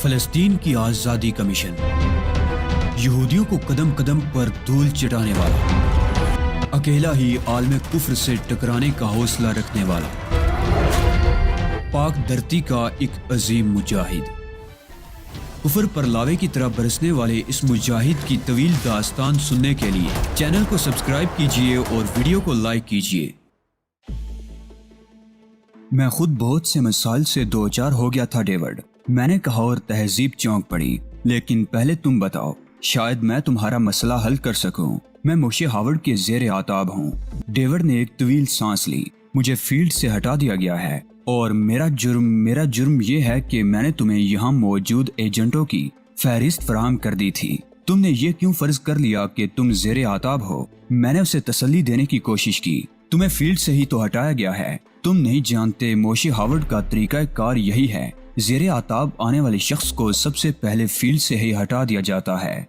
فلسطین کی آزادی کا مشن، یہودیوں کو قدم قدم پر دھول چٹانے والا، اکیلا ہی عالم کفر سے ٹکرانے کا حوصلہ رکھنے والا، پاک دھرتی کا ایک عظیم مجاہد، کفر پر لاوے کی طرح برسنے والے اس مجاہد کی طویل داستان سننے کے لیے چینل کو سبسکرائب کیجئے اور ویڈیو کو لائک کیجئے۔ میں خود بہت سے مسائل سے دوچار ہو گیا تھا ڈیوڈ، میں نے کہا اور تہذیب چونک پڑی، لیکن پہلے تم بتاؤ، شاید میں تمہارا مسئلہ حل کر سکوں۔ میں موشے ہاورڈ کے زیر آتاب ہوں۔ ڈیوڈ نے ایک طویل سانس لی۔ مجھے فیلڈ سے ہٹا دیا گیا ہے اور میرا جرم یہ ہے کہ میں نے تمہیں یہاں موجود ایجنٹوں کی فہرست فراہم کر دی تھی۔ تم نے یہ کیوں فرض کر لیا کہ تم زیر آتاب ہو؟ میں نے اسے تسلی دینے کی کوشش کی۔ تمہیں فیلڈ سے ہی تو ہٹایا گیا ہے۔ تم نہیں جانتے موشے ہاورڈ کا طریقہ کار یہی ہے، زیر آتاب آنے والے شخص کو سب سے پہلے فیلڈ سے ہی ہٹا دیا جاتا ہے۔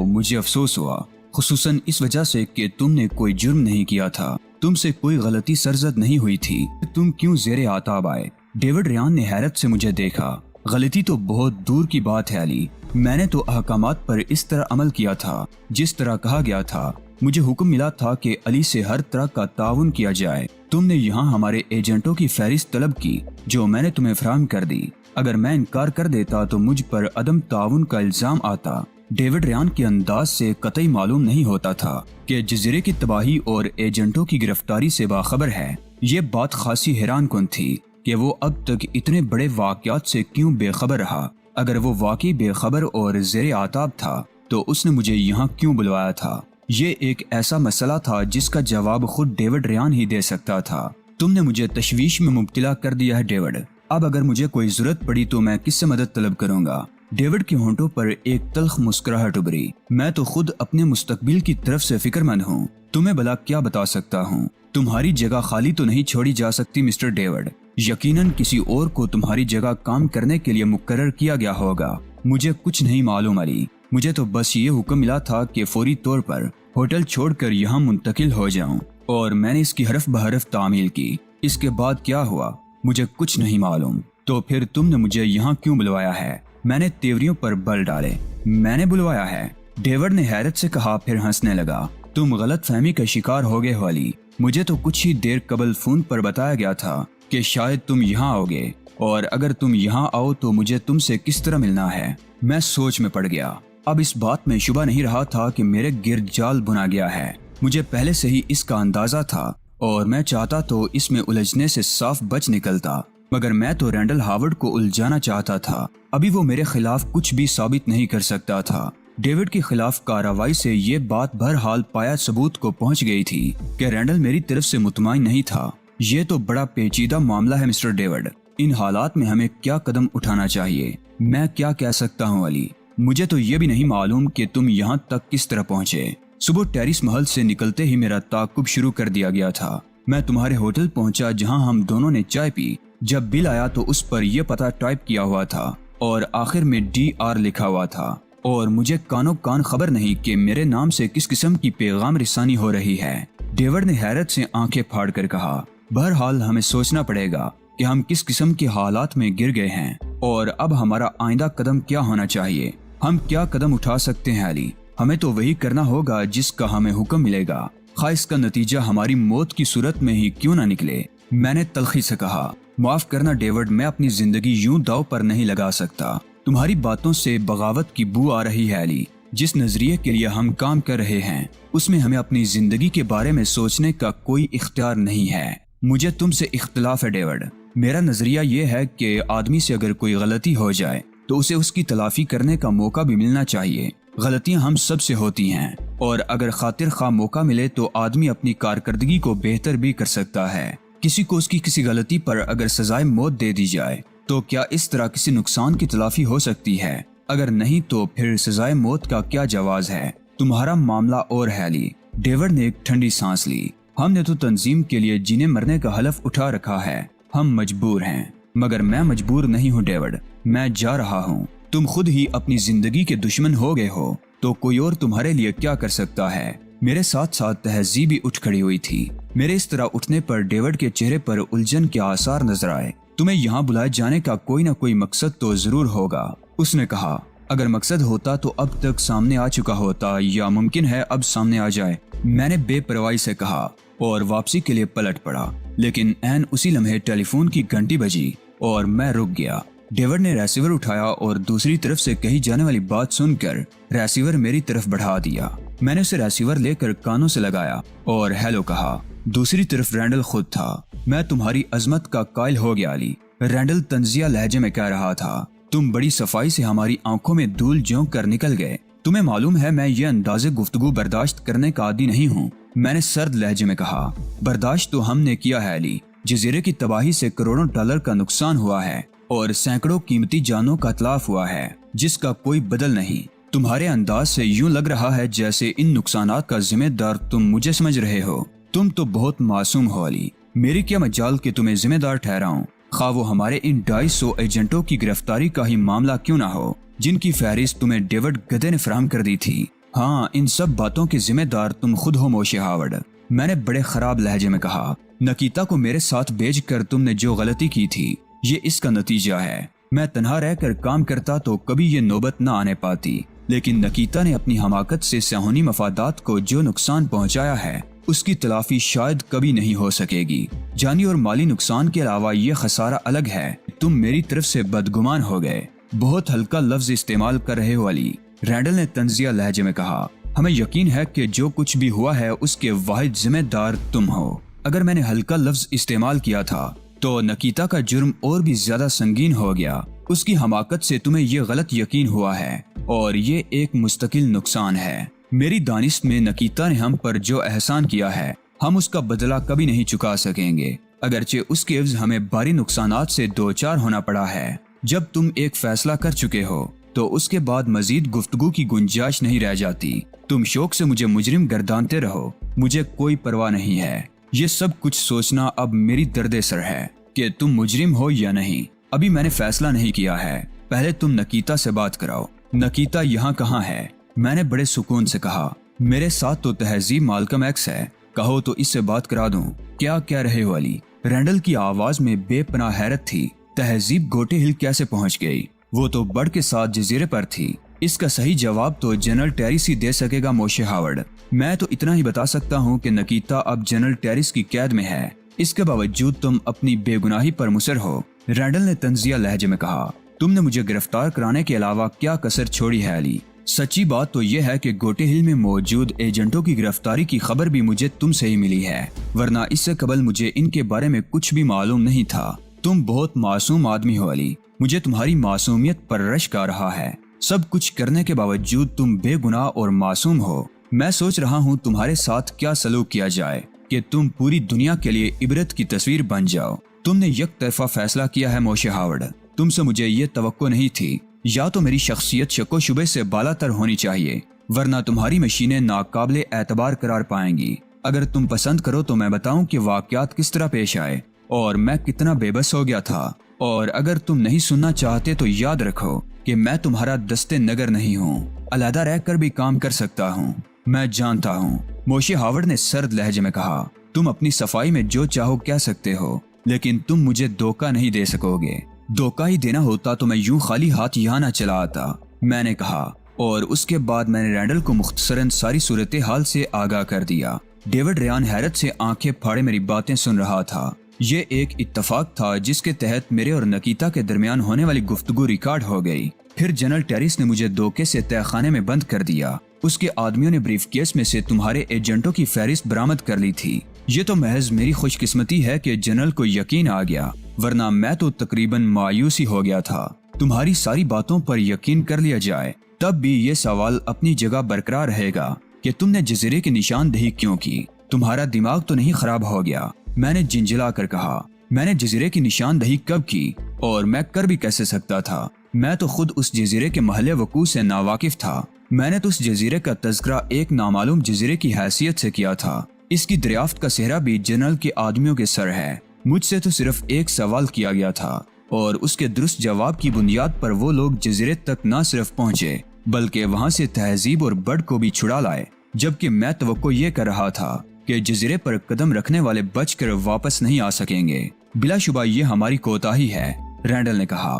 مجھے افسوس ہوا، خصوصاً اس وجہ سے کہ تم نے کوئی جرم نہیں کیا تھا، تم سے کوئی غلطی سرزد نہیں ہوئی تھی، تم کیوں زیر آتاب آئے؟ ڈیوڈ ریان نے حیرت سے مجھے دیکھا۔ غلطی تو بہت دور کی بات ہے علی، میں نے تو احکامات پر اس طرح عمل کیا تھا جس طرح کہا گیا تھا۔ مجھے حکم ملا تھا کہ علی سے ہر طرح کا تعاون کیا جائے۔ تم نے یہاں ہمارے ایجنٹوں کی فہرست طلب کی جو میں نے تمہیں فراہم کر دی۔ اگر میں انکار کر دیتا تو مجھ پر عدم تعاون کا الزام آتا۔ ڈیوڈ ریان کے انداز سے قطعی معلوم نہیں ہوتا تھا کہ جزیرے کی تباہی اور ایجنٹوں کی گرفتاری سے باخبر ہے۔ یہ بات خاصی حیران کن تھی کہ وہ اب تک اتنے بڑے واقعات سے کیوں بے خبر رہا۔ اگر وہ واقعی بے خبر اور زیر آتاب تھا تو اس نے مجھے یہاں کیوں بلوایا تھا؟ یہ ایک ایسا مسئلہ تھا جس کا جواب خود ڈیوڈ ریان ہی دے سکتا تھا۔ تم نے مجھے تشویش میں مبتلا کر دیا ہے ڈیوڈ۔ اب اگر مجھے کوئی ضرورت پڑی تو میں کس سے مدد طلب کروں گا؟ ڈیوڈ کے ہونٹوں پر ایک تلخ مسکراہٹ ابھری۔ میں تو خود اپنے مستقبل کی طرف سے فکر مند ہوں، تمہیں بھلا کیا بتا سکتا ہوں؟ تمہاری جگہ خالی تو نہیں چھوڑی جا سکتی مسٹر ڈیوڈ، یقیناً کسی اور کو تمہاری جگہ کام کرنے کے لیے مقرر کیا گیا ہوگا۔ مجھے کچھ نہیں معلوم علی، مجھے تو بس یہ حکم ملا تھا کہ فوری طور پر ہوٹل چھوڑ کر یہاں منتقل ہو جاؤں، اور میں نے اس کی حرف بحرف تعمیل کی۔ اس کے بعد کیا ہوا مجھے کچھ نہیں معلوم۔ تو پھر تم نے مجھے یہاں کیوں بلوایا ہے؟ میں نے تیوریوں پر بل ڈالے۔ میں نے بلوایا ہے؟ ڈیوڈ نے حیرت سے کہا، پھر ہنسنے لگا۔ تم غلط فہمی کا شکار ہو گئے ہو علی۔ مجھے تو کچھ ہی دیر قبل فون پر بتایا گیا تھا کہ شاید تم یہاں آؤ گے، اور اگر تم یہاں آؤ تو مجھے تم سے کس طرح ملنا ہے۔ میں سوچ میں پڑ گیا۔ اب اس بات میں شبہ نہیں رہا تھا کہ میرے گرد جال بنا گیا ہے۔ مجھے پہلے سے ہی اس کا اندازہ تھا اور میں چاہتا تو اس میں الجھنے سے صاف بچ نکلتا، مگر میں تو رینڈل ہاورڈ کو الجھانا چاہتا تھا۔ ابھی وہ میرے خلاف کچھ بھی ثابت نہیں کر سکتا تھا۔ ڈیوڈ کے خلاف کارروائی سے یہ بات بہرحال پایا ثبوت کو پہنچ گئی تھی کہ رینڈل میری طرف سے مطمئن نہیں تھا۔ یہ تو بڑا پیچیدہ معاملہ ہے مسٹر ڈیوڈ۔ ان حالات میں ہمیں کیا قدم اٹھانا چاہیے؟ میں کیا کہہ سکتا ہوں علی؟ مجھے تو یہ بھی نہیں معلوم کہ تم یہاں تک کس طرح پہنچے۔ صبح ٹیریس محل سے نکلتے ہی میرا تعاقب شروع کر دیا گیا تھا۔ میں تمہارے ہوٹل پہنچا جہاں ہم دونوں نے چائے پی۔ جب بل آیا تو اس پر یہ پتہ ٹائپ کیا ہوا تھا اور آخر میں DR لکھا ہوا تھا، اور مجھے کانوں کان خبر نہیں کہ میرے نام سے کس قسم کی پیغام رسانی ہو رہی ہے۔ ڈیوڈ نے حیرت سے آنکھیں پھاڑ کر کہا، بہرحال ہمیں سوچنا پڑے گا کہ ہم کس قسم کے حالات میں گر گئے ہیں، اور اب ہمارا آئندہ قدم کیا ہونا چاہیے۔ ہم کیا قدم اٹھا سکتے ہیں علی؟ ہمیں تو وہی کرنا ہوگا جس کا ہمیں حکم ملے گا، خواہ اس کا نتیجہ ہماری موت کی صورت میں ہی کیوں نہ نکلے۔ میں نے تلخی سے کہا، معاف کرنا ڈیوڈ، میں اپنی زندگی یوں داؤ پر نہیں لگا سکتا۔ تمہاری باتوں سے بغاوت کی بو آ رہی ہے علی۔ جس نظریے کے لیے ہم کام کر رہے ہیں اس میں ہمیں اپنی زندگی کے بارے میں سوچنے کا کوئی اختیار نہیں ہے۔ مجھے تم سے اختلاف ہے ڈیوڈ۔ میرا نظریہ یہ ہے کہ آدمی سے اگر کوئی غلطی ہو جائے تو اسے اس کی تلافی کرنے کا موقع بھی ملنا چاہیے۔ غلطیاں ہم سب سے ہوتی ہیں، اور اگر خاطر خواہ موقع ملے تو آدمی اپنی کارکردگی کو بہتر بھی کر سکتا ہے۔ کسی کو اس کی کسی غلطی پر اگر سزائے موت دے دی جائے تو کیا اس طرح کسی نقصان کی تلافی ہو سکتی ہے؟ اگر نہیں تو پھر سزائے موت کا کیا جواز ہے؟ تمہارا معاملہ اور ہے علی۔ ڈیوڈ نے ایک ٹھنڈی سانس لی۔ ہم نے تو تنظیم کے لیے جینے مرنے کا حلف اٹھا رکھا ہے، ہم مجبور ہیں، مگر میں مجبور نہیں ہوں ڈیوڈ، میں جا رہا ہوں۔ تم خود ہی اپنی زندگی کے دشمن ہو گئے ہو تو کوئی اور تمہارے لیے کیا کر سکتا ہے؟ میرے ساتھ ساتھ تہذیب بھی اٹھ کھڑی ہوئی تھی۔ میرے اس طرح اٹھنے پر ڈیوڈ کے چہرے پر الجھن کے آثار نظر آئے۔ تمہیں یہاں بلائے جانے کا کوئی نہ کوئی مقصد تو ضرور ہوگا۔ اس نے کہا اگر مقصد ہوتا تو اب تک سامنے آ چکا ہوتا یا ممکن ہے اب سامنے آ جائے۔ میں نے بے پرواہی سے کہا اور واپسی کے لیے پلٹ پڑا، لیکن عین اسی لمحے ٹیلی فون کی گھنٹی بجی اور میں رک گیا۔ ڈیوڈ نے ریسیور اٹھایا اور دوسری طرف سے کہی جانے والی بات سن کر ریسیور میری طرف بڑھا دیا۔ میں نے اسے ریسیور لے کر کانوں سے لگایا اور ہیلو کہا۔ دوسری طرف رینڈل خود تھا۔ میں تمہاری عظمت کا قائل ہو گیا علی، رینڈل طنزیہ لہجے میں کہہ رہا تھا۔ تم بڑی صفائی سے ہماری آنکھوں میں دھول جھونک کر نکل گئے۔ تمہیں معلوم ہے میں یہ انداز گفتگو برداشت کرنے کا عادی نہیں ہوں۔ میں نے سرد لہجے میں کہا برداشت تو ہم نے کیا ہے علی، جزیرے کی تباہی سے کروڑوں ڈالر کا نقصان ہوا ہے اور سینکڑوں قیمتی جانوں کا اتلاف ہوا ہے جس کا کوئی بدل نہیں۔ تمہارے انداز سے یوں لگ رہا ہے جیسے ان نقصانات کا ذمہ دار تم مجھے سمجھ رہے ہو۔ تم تو بہت معصوم ہو علی، میری کیا مجال کہ تمہیں ذمہ دار ٹھہراؤں، خواہ وہ ہمارے ان 250 ایجنٹوں کی گرفتاری کا ہی معاملہ کیوں نہ ہو جن کی فہرست تمہیں ڈیوڈ گدے نے فراہم کر دی تھی۔ ہاں، ان سب باتوں کے ذمہ دار تم خود ہو موشے ہاورڈ، میں نے بڑے خراب لہجے میں کہا۔ نکیتا کو میرے ساتھ بھیج کر تم نے جو غلطی کی تھی یہ اس کا نتیجہ ہے۔ میں تنہا رہ کر کام کرتا تو کبھی یہ نوبت نہ آنے پاتی، لیکن نکیتا نے اپنی حماقت سے صہیونی مفادات کو جو نقصان پہنچایا ہے اس کی تلافی شاید کبھی نہیں ہو سکے گی۔ جانی اور مالی نقصان کے علاوہ یہ خسارہ الگ ہے، تم میری طرف سے بدگمان ہو گئے۔ بہت ہلکا لفظ استعمال کر رہے ہو علی، رینڈل نے طنزیہ لہجے میں کہا۔ ہمیں یقین ہے کہ جو کچھ بھی ہوا ہے اس کے واحد ذمہ دار تم ہو۔ اگر میں نے ہلکا لفظ استعمال کیا تھا تو نکیتا کا جرم اور بھی زیادہ سنگین ہو گیا۔ اس کی حماقت سے تمہیں یہ غلط یقین ہوا ہے اور یہ ایک مستقل نقصان ہے۔ میری دانست میں نکیتا نے ہم پر جو احسان کیا ہے ہم اس کا بدلہ کبھی نہیں چکا سکیں گے، اگرچہ اس کے عوض ہمیں بھاری نقصانات سے دوچار ہونا پڑا ہے۔ جب تم ایک فیصلہ کر چکے ہو تو اس کے بعد مزید گفتگو کی گنجائش نہیں رہ جاتی۔ تم شوق سے مجھے مجرم گردانتے رہو، مجھے کوئی پرواہ نہیں ہے۔ یہ سب کچھ سوچنا اب میری درد سر ہے کہ تم مجرم ہو یا نہیں۔ ابھی میں نے فیصلہ نہیں کیا ہے، پہلے تم نکیتا سے بات کراؤ۔ نکیتا یہاں کہاں ہے؟ میں نے بڑے سکون سے کہا۔ میرے ساتھ تو تہذیب مالکم ایکس ہے، کہو تو اس سے بات کرا دوں۔ کیا کہہ رہے ہو علی؟ رینڈل کی آواز میں بے پناہ حیرت تھی۔ تہذیب گوٹے ہل کیسے پہنچ گئی؟ وہ تو بڑھ کے ساتھ جزیرے پر تھی۔ اس کا صحیح جواب تو جنرل ٹیریس ہی دے سکے گا موشے ہاورڈ۔ میں تو اتنا ہی بتا سکتا ہوں کہ نکیتا اب جنرل ٹیریس کی قید میں ہے، اس کے باوجود تم اپنی بے گناہی پر مصر ہو۔ رینڈل نے طنزیہ لہجے میں کہا۔ تم نے مجھے گرفتار کرانے کے علاوہ کیا کسر چھوڑی ہے علی؟ سچی بات تو یہ ہے کہ گوٹے ہل میں موجود ایجنٹوں کی گرفتاری کی خبر بھی مجھے تم سے ہی ملی ہے، ورنہ اس سے قبل مجھے ان کے بارے میں کچھ بھی معلوم نہیں تھا۔ تم بہت معصوم آدمی ہو علی، مجھے تمہاری معصومیت پر رشک آ رہا ہے۔ سب کچھ کرنے کے باوجود تم بے گناہ اور معصوم ہو۔ میں سوچ رہا ہوں تمہارے ساتھ کیا سلوک کیا جائے کہ تم پوری دنیا کے لیے عبرت کی تصویر بن جاؤ۔ تم نے یک طرفہ فیصلہ کیا ہے موشے ہاورڈ، تم سے مجھے یہ توقع نہیں تھی۔ یا تو میری شخصیت شک و شبے سے بالا تر ہونی چاہیے، ورنہ تمہاری مشینیں ناقابل اعتبار قرار پائیں گی۔ اگر تم پسند کرو تو میں بتاؤں کہ واقعات کس طرح پیش آئے اور میں کتنا بے بس ہو گیا تھا، اور اگر تم نہیں سننا چاہتے تو یاد رکھو کہ میں تمہارا دستے نگر نہیں ہوں، علیحدہ رہ کر بھی کام کر سکتا ہوں۔ میں جانتا ہوں، موشے ہاورڈ نے سرد لہجے میں کہا۔ تم اپنی صفائی میں جو چاہو کہہ سکتے ہو، لیکن تم مجھے دھوکہ نہیں دے سکو گے۔ دھوکہ ہی دینا ہوتا تو میں یوں خالی ہاتھ یہاں نہ چلا آتا، میں نے کہا، اور اس کے بعد میں نے رینڈل کو مختصراً ساری صورتحال سے آگاہ کر دیا۔ ڈیوڈ ریان حیرت سے آنکھیں پھاڑے میری باتیں سن رہا تھا۔ یہ ایک اتفاق تھا جس کے تحت میرے اور نکیتا کے درمیان ہونے والی گفتگو ریکارڈ ہو گئی۔ پھر جنرل ٹیریس نے مجھے دھوکے سے تہہ خانے میں بند کر دیا۔ اس کے آدمیوں نے بریف کیس میں سے تمہارے ایجنٹوں کی فہرست برآمد کر لی تھی۔ یہ تو محض میری خوش قسمتی ہے کہ جنرل کو یقین آ گیا، ورنہ میں تو تقریباً مایوس ہی ہو گیا تھا۔ تمہاری ساری باتوں پر یقین کر لیا جائے تب بھی یہ سوال اپنی جگہ برقرار رہے گا کہ تم نے جزیرے کی نشاندہی کیوں کی؟ تمہارا دماغ تو نہیں خراب ہو گیا؟ میں نے جھنجھلا کر کہا۔ میں نے جزیرے کی نشاندہی کب کی اور میں کر بھی کیسے سکتا تھا؟ میں تو خود اس جزیرے کے محل وقوع سے ناواقف تھا۔ میں نے تو اس جزیرے کا تذکرہ ایک نامعلوم جزیرے کی حیثیت سے کیا تھا۔ اس کی دریافت کا سہرا بھی جنرل کے آدمیوں کے سر ہے۔ مجھ سے تو صرف ایک سوال کیا گیا تھا اور اس کے درست جواب کی بنیاد پر وہ لوگ جزیرے تک نہ صرف پہنچے بلکہ وہاں سے تہذیب اور بڑھ کو بھی چھڑا لائے، جبکہ میں توقع یہ کر رہا تھا کہ جزیرے پر قدم رکھنے والے بچ کر واپس نہیں آ سکیں گے۔ بلا شبہ یہ ہماری کوتاہی ہے، رینڈل نے کہا۔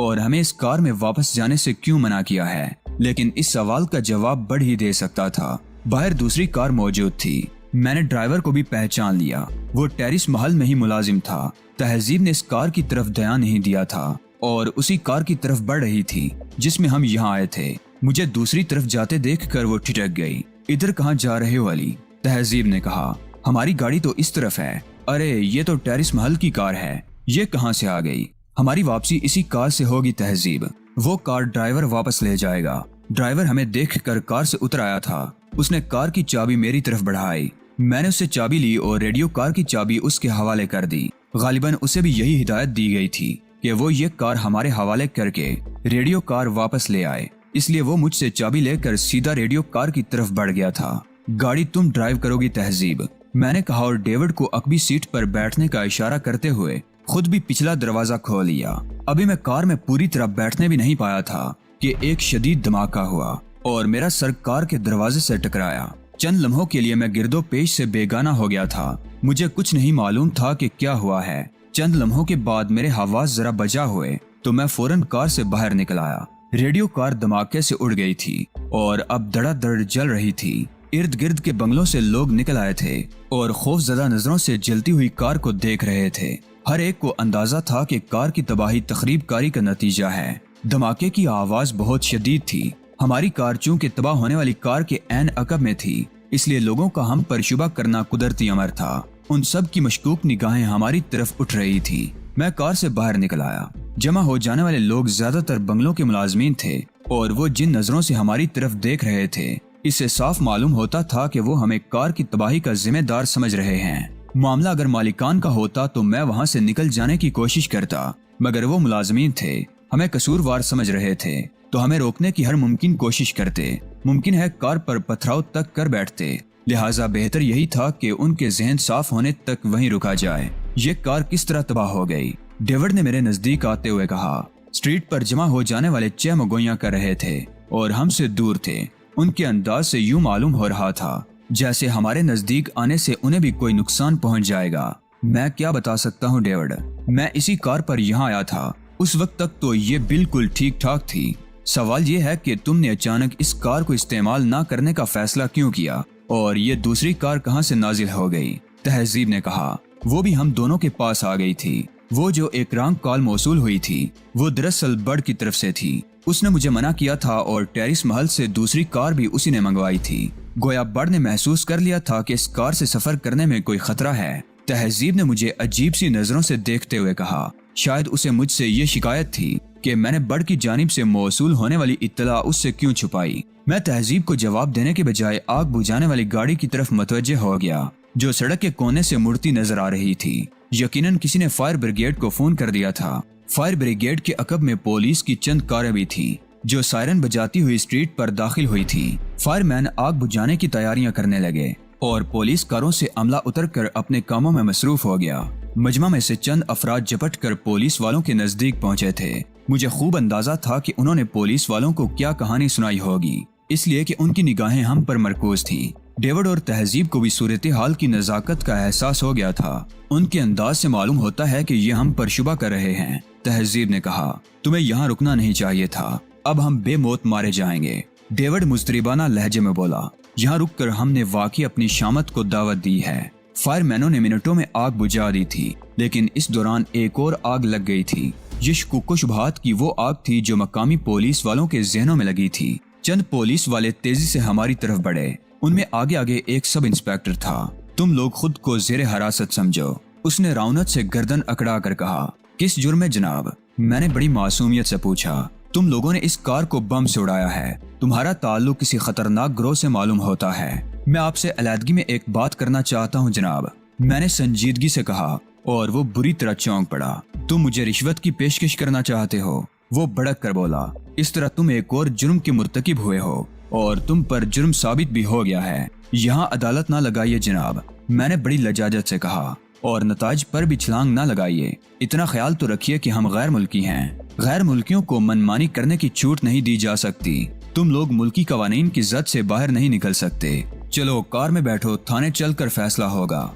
اور ہمیں اس کار میں واپس جانے سے کیوں منع کیا ہے؟ لیکن اس سوال کا جواب بڑھ ہی دے سکتا تھا۔ باہر دوسری کار موجود تھی۔ میں نے ڈرائیور کو بھی پہچان لیا، وہ ٹیرس محل میں ہی ملازم تھا۔ تہذیب نے اس کار کی طرف دھیان نہیں دیا تھا اور اسی کار کی طرف بڑھ رہی تھی جس میں ہم یہاں آئے تھے۔ مجھے دوسری طرف جاتے دیکھ کر وہ ٹھٹک گئی۔ ادھر کہاں جا رہے ہو علی؟ تہذیب نے کہا۔ ہماری گاڑی تو اس طرف ہے۔ ارے یہ تو ٹیرس محل کی کار ہے، یہ کہاں سے آ گئی؟ ہماری واپسی اسی کار سے ہوگی تہذیب، وہ کار ڈرائیور واپس لے جائے گا۔ ڈرائیور ہمیں دیکھ کر کار سے اتر آیا تھا۔ اس نے کار کی چابی میری طرف بڑھائی۔ میں نے اس سے چابی لی اور ریڈیو کار کی چابی اس کے حوالے کر دی۔ غالباً اسے بھی یہی ہدایت دی گئی تھی کہ وہ یہ کار ہمارے حوالے کر کے ریڈیو کار واپس لے آئے، اس لیے وہ مجھ سے چابی لے کر سیدھا ریڈیو کار کی طرف بڑھ گیا تھا۔ گاڑی تم ڈرائیو کرو گی تہذیب، میں نے کہا اور ڈیوڈ کو عقبی سیٹ پر بیٹھنے کا اشارہ کرتے ہوئے خود بھی پچھلا دروازہ کھول لیا۔ ابھی میں کار میں پوری طرح بیٹھنے بھی نہیں پایا تھا کہ ایک شدید دھماکہ ہوا اور میرا سر کار کے دروازے سے ٹکرایا۔ چند لمحوں کے لیے میں گرد و پیش سے بیگانہ ہو گیا تھا، مجھے کچھ نہیں معلوم تھا کہ کیا ہوا ہے۔ چند لمحوں کے بعد میرے حواس ذرا بجا ہوئے تو میں فوراً کار سے باہر نکل آیا۔ ریڈیو کار دھماکے سے اڑ گئی تھی اور اب دڑا دڑ جل رہی تھی۔ ارد گرد کے بنگلوں سے لوگ نکل آئے تھے اور خوف زدہ نظروں سے جلتی ہوئی کار کو دیکھ رہے تھے۔ ہر ایک کو اندازہ تھا کہ کار کی تباہی تخریب کاری کا نتیجہ ہے۔ دھماکے کی آواز بہت شدید تھی۔ ہماری کار چونکہ تباہ ہونے والی کار کے عین عقب میں تھی، اس لیے لوگوں کا ہم پر شبہ کرنا قدرتی امر تھا۔ ان سب کی مشکوک نگاہیں ہماری طرف اٹھ رہی تھی۔ میں کار سے باہر نکل آیا۔ جمع ہو جانے والے لوگ زیادہ تر بنگلوں کے ملازمین تھے اور وہ جن نظروں سے ہماری طرف دیکھ رہے تھے، اس سے صاف معلوم ہوتا تھا کہ وہ ہمیں کار کی تباہی کا ذمہ دار سمجھ رہے ہیں۔ معاملہ اگر مالکان کا ہوتا تو میں وہاں سے نکل جانے کی کوشش کرتا، مگر وہ ملازمین تھے، ہمیں قصوروار سمجھ رہے تھے تو ہمیں روکنے کی ہر ممکن کوشش کرتے، ممکن ہے کار پر پتھراؤ تک کر بیٹھتے۔ لہٰذا بہتر یہی تھا کہ ان کے ذہن صاف ہونے تک وہیں رکا جائے۔ یہ کار کس طرح تباہ ہو گئی؟ ڈیوڈ نے میرے نزدیک آتے ہوئے کہا۔ اسٹریٹ پر جمع ہو جانے والے چہمگوئیاں کر رہے تھے اور ہم سے دور تھے۔ ان کے انداز سے یوں معلوم ہو رہا تھا جیسے ہمارے نزدیک آنے سے انہیں بھی کوئی نقصان پہنچ جائے گا۔ میں کیا بتا سکتا ہوں ڈیوڈ، میں اسی کار پر یہاں آیا تھا، اس وقت تک تو یہ بالکل ٹھیک ٹھاک تھی۔ سوال یہ ہے کہ تم نے اچانک اس کار کو استعمال نہ کرنے کا فیصلہ کیوں کیا اور یہ دوسری کار کہاں سے نازل ہو گئی؟ تہذیب نے کہا۔ وہ بھی ہم دونوں کے پاس آ گئی تھی۔ وہ جو ایک رانگ کال موصول ہوئی تھی وہ دراصل بڑ کی طرف سے تھی۔ اس نے مجھے منع کیا تھا اور ٹیرس محل سے دوسری کار بھی اسی نے منگوائی تھی۔ گویا بڑ نے محسوس کر لیا تھا کہ اس کار سے سفر کرنے میں کوئی خطرہ ہے۔ تہذیب نے مجھے عجیب سی نظروں سے دیکھتے ہوئے کہا۔ شاید اسے مجھ سے یہ شکایت تھی کہ میں نے بڑ کی جانب سے موصول ہونے والی اطلاع اس سے کیوں چھپائی۔ میں تہذیب کو جواب دینے کے بجائے آگ بجھانے والی گاڑی کی طرف متوجہ ہو گیا جو سڑک کے کونے سے مڑتی نظر آ رہی تھی۔ یقیناً کسی نے فائر بریگیڈ کو فون کر دیا تھا۔ فائر بریگیڈ کے عقب میں پولیس کی چند کاریں بھی تھیں جو سائرن بجاتی ہوئی اسٹریٹ پر داخل ہوئی تھی۔ فائر مین آگ بجھانے کی تیاریاں کرنے لگے اور پولیس کاروں سے عملہ اتر کر اپنے کاموں میں مصروف ہو گیا۔ مجمع میں سے چند افراد جپٹ کر پولیس والوں کے نزدیک پہنچے تھے۔ مجھے خوب اندازہ تھا کہ انہوں نے پولیس والوں کو کیا کہانی سنائی ہوگی، اس لیے کہ ان کی نگاہیں ہم پر مرکوز تھیں۔ ڈیوڈ اور تہذیب کو بھی صورتحال کی نزاکت کا احساس ہو گیا تھا۔ ان کے انداز سے معلوم ہوتا ہے کہ یہ ہم پر شبہ کر رہے ہیں۔ تہذیب نے کہا، تمہیں یہاں رکنا نہیں چاہیے تھا، اب ہم بے موت مارے جائیں گے۔ ڈیوڈ مضطربانہ لہجے میں بولا، یہاں رک کر ہم نے واقعی اپنی شامت کو دعوت دی ہے۔ فائر مینوں نے منٹوں میں آگ بجھا دی تھی، لیکن اس دوران ایک اور آگ لگ گئی تھی۔ یہ شکوک و شبہات کی وہ آگ تھی جو مقامی پولیس والوں کے ذہنوں میں لگی تھی۔ چند پولیس والے تیزی سے ہماری طرف بڑھے، ان میں آگے آگے ایک سب انسپیکٹر تھا۔ تم لوگ خود کو زیر حراست سمجھو، اس نے رونت سے گردن اکڑا کر کہا۔ کس جرم میں جناب؟ میں نے بڑی معصومیت سے پوچھا۔ تم لوگوں نے اس کار کو بم سے اڑایا ہے، تمہارا تعلق کسی خطرناک گروہ سے معلوم ہوتا ہے۔ میں آپ سے علیحدگی میں ایک بات کرنا چاہتا ہوں جناب، میں نے سنجیدگی سے کہا اور وہ بری طرح چونک پڑا۔ تم مجھے رشوت کی پیشکش کرنا چاہتے ہو؟ وہ بڑک کر بولا، اس طرح تم ایک اور جرم کے مرتکب ہوئے ہو اور تم پر جرم ثابت بھی ہو گیا ہے۔ یہاں عدالت نہ لگائیے جناب، میں نے بڑی لجاجت سے کہا، اور نتائج پر بھی چھلانگ نہ لگائیے۔ اتنا خیال تو رکھیے کہ ہم غیر ملکی ہیں، غیر ملکیوں کو منمانی کرنے کی چھوٹ نہیں دی جا سکتی۔ تم لوگ ملکی قوانین کی زد سے باہر نہیں نکل سکتے۔ چلو کار میں بیٹھو، تھانے چل کر فیصلہ ہوگا۔